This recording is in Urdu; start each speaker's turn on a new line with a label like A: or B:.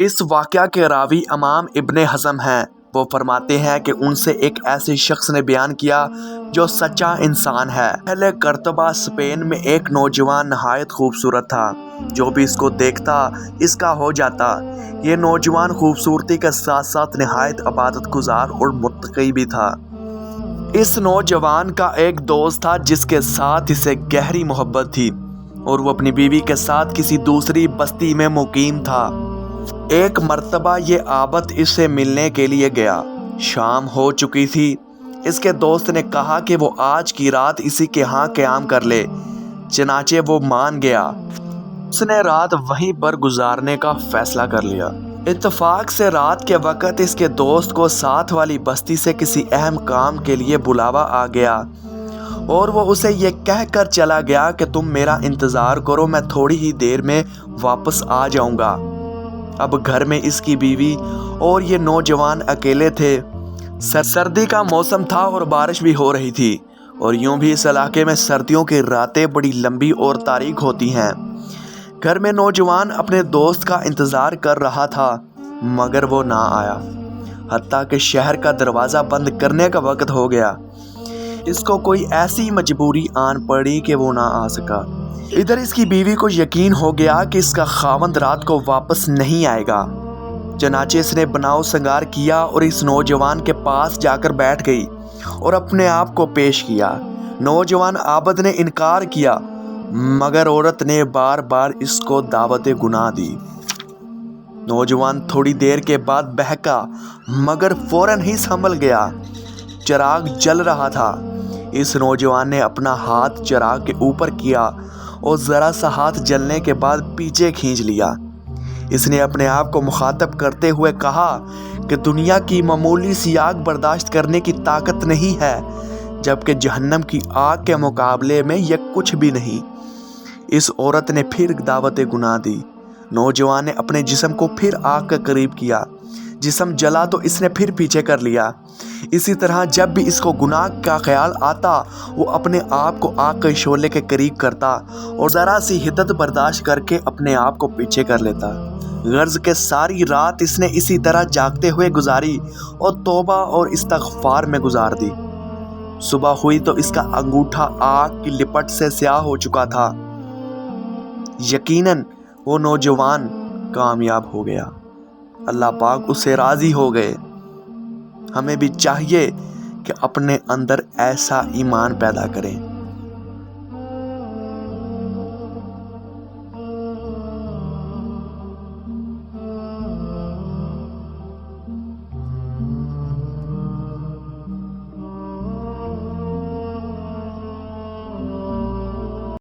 A: اس واقعہ کے راوی امام ابن حزم ہیں۔ وہ فرماتے ہیں کہ ان سے ایک ایسے شخص نے بیان کیا جو سچا انسان ہے۔ پہلے کرتبہ اسپین میں ایک نوجوان نہایت خوبصورت تھا، جو بھی اس کو دیکھتا اس کا ہو جاتا۔ یہ نوجوان خوبصورتی کے ساتھ ساتھ نہایت عبادت گزار اور متقی بھی تھا۔ اس نوجوان کا ایک دوست تھا جس کے ساتھ اسے گہری محبت تھی، اور وہ اپنی بیوی کے ساتھ کسی دوسری بستی میں مقیم تھا۔ ایک مرتبہ یہ عابد اس سے ملنے کے لیے گیا۔ شام ہو چکی تھی۔ اس کے دوست نے کہا کہ وہ آج کی رات اسی کے ہاں قیام کر لے، چنانچہ وہ مان گیا۔ اس نے رات وہیں پر گزارنے کا فیصلہ کر لیا۔ اتفاق سے رات کے وقت اس کے دوست کو ساتھ والی بستی سے کسی اہم کام کے لیے بلاوا آ گیا، اور وہ اسے یہ کہہ کر چلا گیا کہ تم میرا انتظار کرو، میں تھوڑی ہی دیر میں واپس آ جاؤں گا۔ اب گھر میں اس کی بیوی اور یہ نوجوان اکیلے تھے۔ سردی کا موسم تھا اور بارش بھی ہو رہی تھی، اور یوں بھی اس علاقے میں سردیوں کی راتیں بڑی لمبی اور تاریک ہوتی ہیں۔ گھر میں نوجوان اپنے دوست کا انتظار کر رہا تھا، مگر وہ نہ آیا، حتیٰ کہ شہر کا دروازہ بند کرنے کا وقت ہو گیا۔ اس کو کوئی ایسی مجبوری آن پڑی کہ وہ نہ آ سکا۔ ادھر اس کی بیوی کو یقین ہو گیا کہ اس کا خاوند رات کو واپس نہیں آئے گا، چنانچہ اس نے بناؤ سنگار کیا اور اس نوجوان کے پاس جا کر بیٹھ گئی اور اپنے آپ کو پیش کیا۔ نوجوان عابد نے انکار کیا، مگر عورت نے بار بار اس کو دعوت گناہ دی۔ نوجوان تھوڑی دیر کے بعد بہکا، مگر فوراً ہی سنبھل گیا۔ چراغ جل رہا تھا۔ اس نوجوان نے اپنا ہاتھ چراغ کے اوپر کیا اور ذرا سا ہاتھ جلنے کے بعد پیچھے کھینچ لیا۔ اس نے اپنے آپ کو مخاطب کرتے ہوئے کہا کہ دنیا کی معمولی سی آگ برداشت کرنے کی طاقت نہیں ہے، جبکہ جہنم کی آگ کے مقابلے میں یہ کچھ بھی نہیں۔ اس عورت نے پھر دعوت گناہ دی۔ نوجوان نے اپنے جسم کو پھر آگ کے قریب کیا۔ جسم جلا تو اس نے پھر پیچھے کر لیا۔ اسی طرح جب بھی اس کو گناہ کا خیال آتا، وہ اپنے آپ کو آگ کے شعلے کے قریب کرتا اور ذرا سی حدت برداشت کر کے اپنے آپ کو پیچھے کر لیتا۔ غرض کہ ساری رات اس نے اسی طرح جاگتے ہوئے گزاری اور توبہ اور استغفار میں گزار دی۔ صبح ہوئی تو اس کا انگوٹھا آگ کی لپٹ سے سیاہ ہو چکا تھا۔ یقیناً وہ نوجوان کامیاب ہو گیا۔ اللہ پاک اس سے راضی ہو گئے۔ ہمیں بھی چاہیے کہ اپنے اندر ایسا ایمان پیدا کریں